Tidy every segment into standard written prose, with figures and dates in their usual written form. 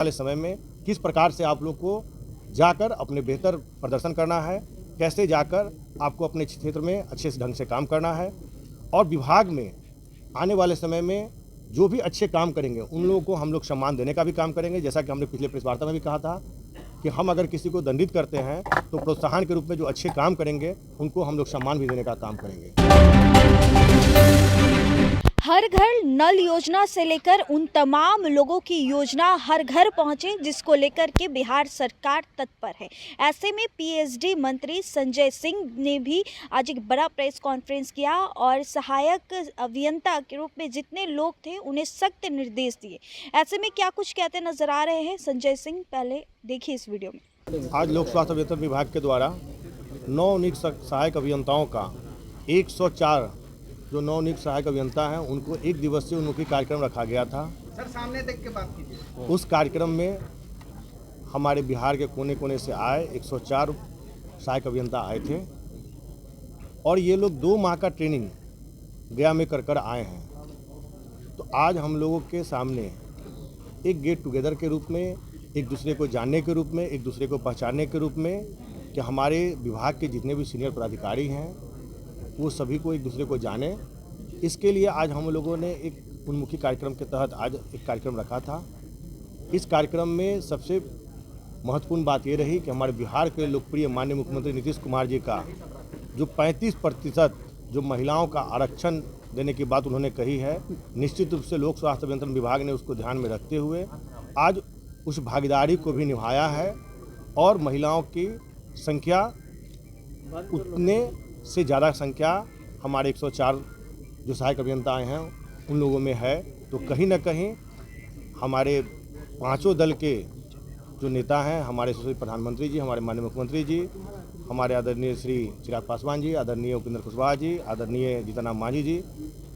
वाले समय में किस प्रकार से आप लोग को जाकर अपने बेहतर प्रदर्शन करना है, कैसे जाकर आपको अपने क्षेत्र में अच्छे ढंग से काम करना है और विभाग में आने वाले समय में जो भी अच्छे काम करेंगे उन लोगों को हम लोग सम्मान देने का भी काम करेंगे। जैसा कि हमने पिछले प्रेस वार्ता में भी कहा था कि हम अगर किसी को दंडित करते हैं तो प्रोत्साहन के रूप में जो अच्छे काम करेंगे उनको हम लोग सम्मान भी देने का काम करेंगे। हर घर नल योजना से लेकर उन तमाम लोगों की योजना हर घर पहुंचे जिसको लेकर के बिहार सरकार तत्पर है। ऐसे में पीएचडी मंत्री संजय सिंह ने भी आज एक बड़ा प्रेस कॉन्फ्रेंस किया और सहायक अभियंता के रूप में जितने लोग थे उन्हें सख्त निर्देश दिए। ऐसे में क्या कुछ कहते नजर आ रहे हैं संजय सिंह, पहले देखिए इस वीडियो में। आज लोक स्वास्थ्य अभियंत्रण विभाग के द्वारा नवनियुक्त सहायक अभियंताओं का 104 जो नवनियुक्त सहायक अभियंता हैं उनको एक दिवसीय उन्मुखी कार्यक्रम रखा गया था। सर सामने देख के बात कीजिए। उस कार्यक्रम में हमारे बिहार के कोने कोने से आए 104 सहायक अभियंता आए थे और ये लोग 2 माह का ट्रेनिंग गया में कर आए हैं। तो आज हम लोगों के सामने एक गेट टुगेदर के रूप में, एक दूसरे को जानने के रूप में, एक दूसरे को पहचानने के रूप में कि हमारे विभाग के जितने भी सीनियर पदाधिकारी हैं वो सभी को एक दूसरे को जाने, इसके लिए आज हम लोगों ने एक उन्मुखी कार्यक्रम के तहत आज एक कार्यक्रम रखा था। इस कार्यक्रम में सबसे महत्वपूर्ण बात ये रही कि हमारे बिहार के लोकप्रिय माननीय मुख्यमंत्री नीतीश कुमार जी का जो 35% जो महिलाओं का आरक्षण देने की बात उन्होंने कही है, निश्चित रूप से लोक स्वास्थ्य अभियंत्रण विभाग ने उसको ध्यान में रखते हुए आज उस भागीदारी को भी निभाया है और महिलाओं की संख्या उतने से ज़्यादा संख्या हमारे 104 जो सहायक अभियंता हैं उन लोगों में है। तो कहीं ना कहीं हमारे पांचों दल के जो नेता हैं, हमारे यशस्वी प्रधानमंत्री जी, हमारे माननीय मुख्यमंत्री जी, हमारे आदरणीय श्री चिराग पासवान जी, आदरणीय उपेंद्र कुशवाहा जी, आदरणीय जीतन राम मांझी जी,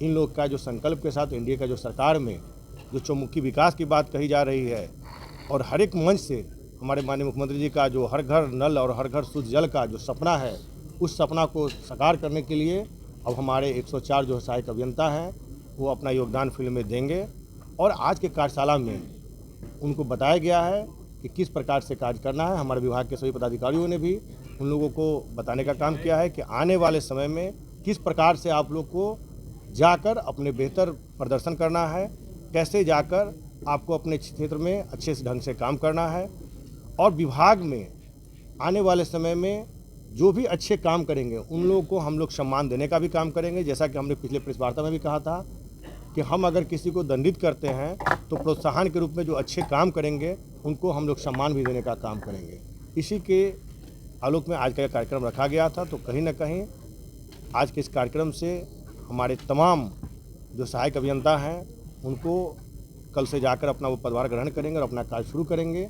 इन लोग का जो संकल्प के साथ एनडीए का जो सरकार में जो चौमुखी विकास की बात कही जा रही है और हर एक मंच से हमारे माननीय मुख्यमंत्री जी का जो हर घर नल और हर घर शुद्ध जल का जो सपना है, उस सपना को साकार करने के लिए अब हमारे 104 जो सहायक अभियंता हैं वो अपना योगदान फील्ड में देंगे। और आज के कार्यशाला में उनको बताया गया है कि किस प्रकार से कार्य करना है। हमारे विभाग के सभी पदाधिकारियों ने भी उन लोगों को बताने का काम किया है कि आने वाले समय में किस प्रकार से आप लोग को जाकर अपने बेहतर प्रदर्शन करना है, कैसे जाकर आपको अपने क्षेत्र में अच्छे ढंग से काम करना है और विभाग में आने वाले समय में जो भी अच्छे काम करेंगे उन लोगों को हम लोग सम्मान देने का भी काम करेंगे। जैसा कि हमने पिछले प्रेस वार्ता में भी कहा था कि हम अगर किसी को दंडित करते हैं तो प्रोत्साहन के रूप में जो अच्छे काम करेंगे उनको हम लोग सम्मान भी देने का काम करेंगे। इसी के आलोक में आज का कार्यक्रम रखा गया था। तो कहीं ना कहीं आज के इस कार्यक्रम से हमारे तमाम जो सहायक अभियंता हैं उनको कल से जाकर अपना वो पदभार ग्रहण करेंगे और अपना कार्य शुरू करेंगे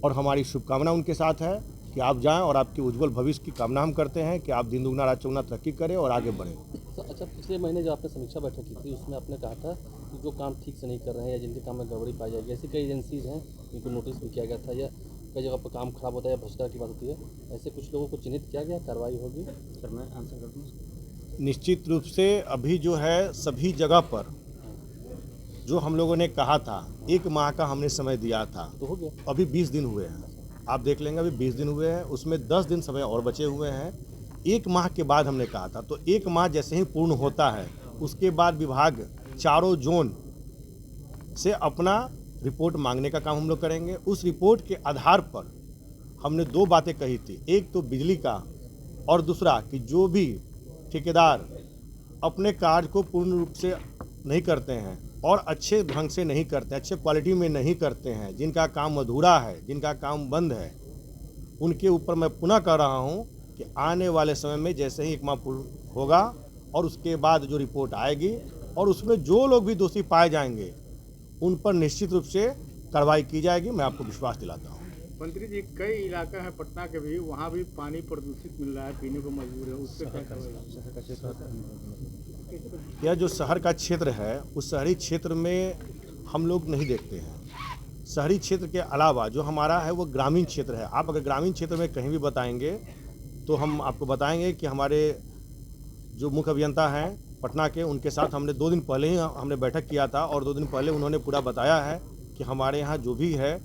और हमारी शुभकामना उनके साथ है कि आप जाएं और आपके उज्जवल भविष्य की कामना हम करते हैं कि आप दिन दुगना रात चौगुना तरक्की करें और आगे बढ़ें। अच्छा, पिछले महीने जो आपने समीक्षा बैठक की थी उसमें आपने कहा था कि जो काम ठीक से नहीं कर रहे हैं या जिनके काम में गड़बड़ी पाई जाएगी, ऐसी कई एजेंसीज हैं जिनको नोटिस भी किया गया था या कई जगह पर काम खराब होता है या भ्रष्टाचार की बात होती है, ऐसे कुछ लोगों को चिन्हित किया गया, कार्रवाई होगी? सर मैं आंसर कर दूँ। निश्चित रूप से अभी जो है सभी जगह पर जो हम लोगों ने कहा था 1 माह का हमने समय दिया था, तो हो गया, अभी 20 दिन हुए हैं। आप देख लेंगे अभी 20 दिन हुए हैं, उसमें 10 दिन समय और बचे हुए हैं। 1 माह के बाद हमने कहा था, तो 1 माह जैसे ही पूर्ण होता है उसके बाद विभाग चारों जोन से अपना रिपोर्ट मांगने का काम हम लोग करेंगे। उस रिपोर्ट के आधार पर हमने 2 बातें कही थी, एक तो बिजली का और दूसरा कि जो भी ठेकेदार अपने कार्य को पूर्ण रूप से नहीं करते हैं और अच्छे ढंग से नहीं करते, अच्छे क्वालिटी में नहीं करते हैं, जिनका काम अधूरा है, जिनका काम बंद है, उनके ऊपर मैं पुनः कह रहा हूं कि आने वाले समय में जैसे ही 1 माह पूर्ण होगा और उसके बाद जो रिपोर्ट आएगी और उसमें जो लोग भी दोषी पाए जाएंगे उन पर निश्चित रूप से कार्रवाई की जाएगी। मैं आपको विश्वास दिलाता हूँ। मंत्री जी, कई इलाका है पटना के भी, वहाँ भी पानी प्रदूषित मिल रहा है, पीने को मजबूर है, उससे यह जो शहर का क्षेत्र है उस शहरी क्षेत्र में हम लोग नहीं देखते हैं। शहरी क्षेत्र के अलावा जो हमारा है वो ग्रामीण क्षेत्र है। आप अगर ग्रामीण क्षेत्र में कहीं भी बताएंगे तो हम आपको बताएंगे कि हमारे जो मुख्य अभियंता हैं पटना के, उनके साथ हमने 2 दिन पहले ही हमने बैठक किया था और 2 दिन पहले उन्होंने पूरा बताया है कि हमारे यहाँ जो भी है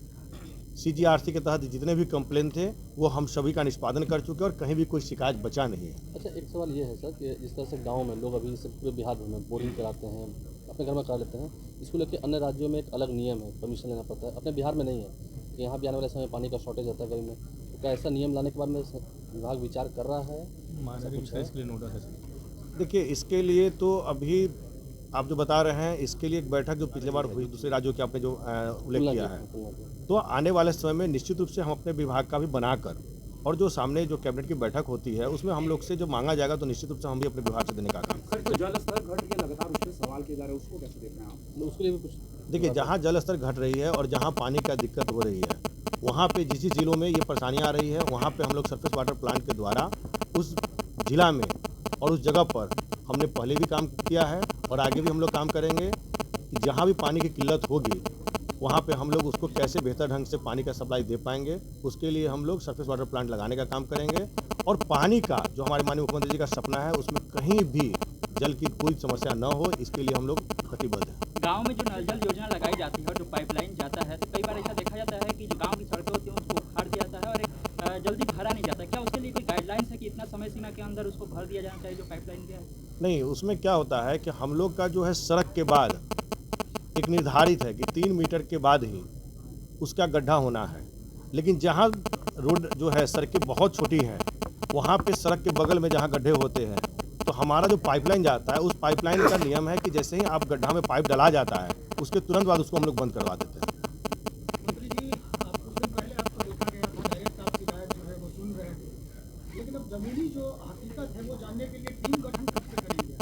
CGRC के तहत जितने भी कंप्लेन थे वो हम सभी का निष्पादन कर चुके हैं और कहीं भी कोई शिकायत बचा नहीं है। अच्छा, एक सवाल ये है सर कि जिस तरह से गांव में लोग अभी से पूरे बिहार भर में बोरिंग कराते हैं, अपने घर में करा लेते हैं, इसको लेकर अन्य राज्यों में एक अलग नियम है, परमिशन लेना पड़ता है। अपने बिहार में नहीं है कि यहाँ भी आने वाले समय पानी का शॉर्टेज रहता है गर्मी में, तो क्या ऐसा नियम लाने के बाद में विभाग विचार कर रहा है? देखिए, इसके लिए तो अभी आप जो बता रहे हैं, इसके लिए एक बैठक जो पिछले बार हुई दूसरे राज्यों के आपने जो उल्लेख किया है, तो आने वाले समय में निश्चित रूप से हम अपने विभाग का भी बनाकर और जो सामने जो कैबिनेट की बैठक होती है उसमें हम लोग से जो मांगा जाएगा तो निश्चित रूप से हम भी अपने विभाग से देने का काम करेंगे। तो जल स्तर घट के लगातार उस पर सवाल किए जा रहे हैं, उसको कैसे देख रहे हैं आप? उसके लिए भी कुछ देखिए, जहाँ जल स्तर घट रही है और जहाँ पानी का दिक्कत हो रही है, वहाँ पे जिस जिलों में ये परेशानियाँ आ रही है वहाँ पे हम लोग सरफेस वाटर प्लांट के द्वारा उस जिला में और उस जगह पर हमने पहले भी काम किया है और आगे भी हम लोग काम करेंगे कि जहाँ भी पानी की किल्लत होगी वहाँ पे हम लोग उसको कैसे बेहतर ढंग से पानी का सप्लाई दे पाएंगे, उसके लिए हम लोग सरफेस वाटर प्लांट लगाने का काम करेंगे। और पानी का जो हमारे माननीय मुख्यमंत्री जी का सपना है उसमें कहीं भी जल की कोई समस्या न हो, इसके लिए हम लोग प्रतिबद्ध हैं। गांव में जो नल जल योजना लगाई जाती है और जो पाइपलाइन जाता है, तो कई बार ऐसा देखा जाता है कि जो गांव की सड़कें होती हैं उसको उखाड़ दिया जाता है और जल्दी भरा नहीं जाता। क्या उसके लिए कोई गाइडलाइंस है कि इतना समय सीमा के अंदर उसको भर दिया जाना चाहिए जो पाइपलाइन गया है? नहीं, उसमें क्या होता है कि हम लोग का जो है सड़क के बाद एक निर्धारित है कि 3 मीटर के बाद ही उसका गड्ढा होना है, लेकिन जहाँ रोड जो है सड़कें बहुत छोटी हैं वहाँ पे सड़क के बगल में जहाँ गड्ढे होते हैं तो हमारा जो पाइपलाइन जाता है उस पाइपलाइन का नियम है कि जैसे ही आप गड्ढा में पाइप डाला जाता है उसके तुरंत बाद उसको हम लोग बंद करवा देते हैं। मंत्री जी, आप कुछ दिन पहले आपको देखा गया था, डायरेक्ट आप शिकायत जो है वो सुन रहे थे, लेकिन अब जमीनी जो हकीकत है वो जानने के लिए टीम गठन कब से करेंगे?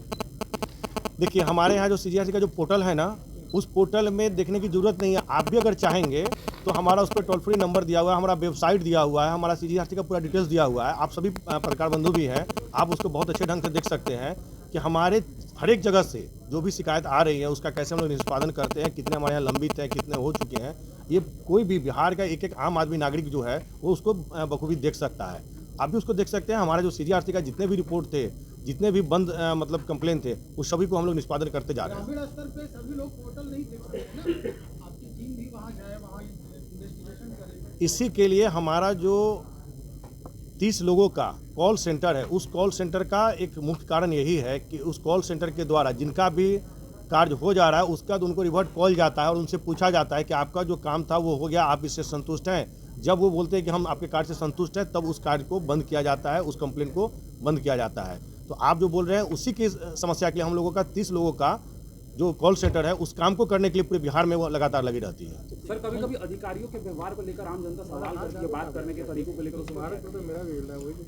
देखिए, हमारे यहाँ जो CGRC का जो पोर्टल है ना, उस पोर्टल में देखने की ज़रूरत नहीं है। आप भी अगर चाहेंगे तो हमारा उस पर टोल फ्री नंबर दिया हुआ है, हमारा वेबसाइट दिया हुआ है, हमारा CGRC का पूरा डिटेल्स दिया हुआ है। आप सभी पत्रकार बंधु भी हैं, आप उसको बहुत अच्छे ढंग से देख सकते हैं कि हमारे हर एक जगह से जो भी शिकायत आ रही है उसका कैसे हम लोग निष्पादन करते हैं, कितने हमारे यहाँ लंबित हैं, कितने हो चुके हैं। ये कोई भी बिहार का एक एक आम आदमी नागरिक जो है वो उसको बखूबी देख सकता है। आप भी उसको देख सकते हैं। हमारे जो CGRC का जितने भी रिपोर्ट थे, जितने भी बंद मतलब कंप्लेन थे, उस सभी को हम लोग निष्पादन करते जा रहे हैं। ग्रामीण स्तर पे सभी लोग पोर्टल नहीं देख सकते ना, आपकी टीम भी वहाँ जाए, वहाँ इन्वेस्टिगेशन करे। इसी के लिए हमारा जो 30 लोगों का कॉल सेंटर है, उस कॉल सेंटर का एक मुख्य कारण यही है कि उस कॉल सेंटर के द्वारा जिनका भी कार्य हो जा रहा है उसका तो उनको रिवर्ट कॉल जाता है और उनसे पूछा जाता है कि आपका जो काम था वो हो गया, आप इससे संतुष्ट हैं। जब वो बोलते हैं कि हम आपके कार्य से संतुष्ट हैं, तब उस कार्य को बंद किया जाता है, उस कंप्लेंट को बंद किया जाता है। तो आप जो बोल रहे हैं उसी की समस्या के लिए हम लोगों का 30 लोगों का जो कॉल सेंटर है उस काम को करने के लिए पूरे बिहार में वो लगातार लगी रहती है। सर, कभी कभी अधिकारियों के व्यवहार को लेकर आम जनता सवाल करती है, बात करने के तरीकों को लेकर।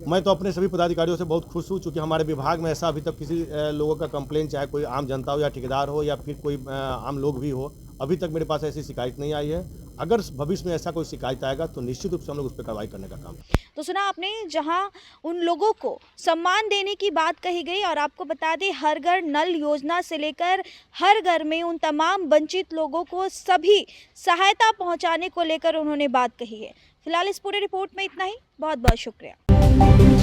मैं तो अपने सभी पदाधिकारियों से बहुत खुश हूँ, चूँकि हमारे विभाग में ऐसा अभी तक किसी लोगों का कंप्लेंट, चाहे कोई आम जनता हो या ठेकेदार हो या फिर कोई आम लोग भी हो, अभी तक मेरे पास ऐसी शिकायत नहीं आई है। अगर भविष्य में ऐसा कोई शिकायत आएगा तो निश्चित रूप से हम लोग उस पर कार्रवाई करने का काम। तो सुना आपने, जहां उन लोगों को सम्मान देने की बात कही गई और आपको बता दें हर घर नल योजना से लेकर हर घर में उन तमाम वंचित लोगों को सभी सहायता पहुंचाने को लेकर उन्होंने बात कही है। फिलहाल इस पूरे रिपोर्ट में इतना ही। बहुत बहुत शुक्रिया।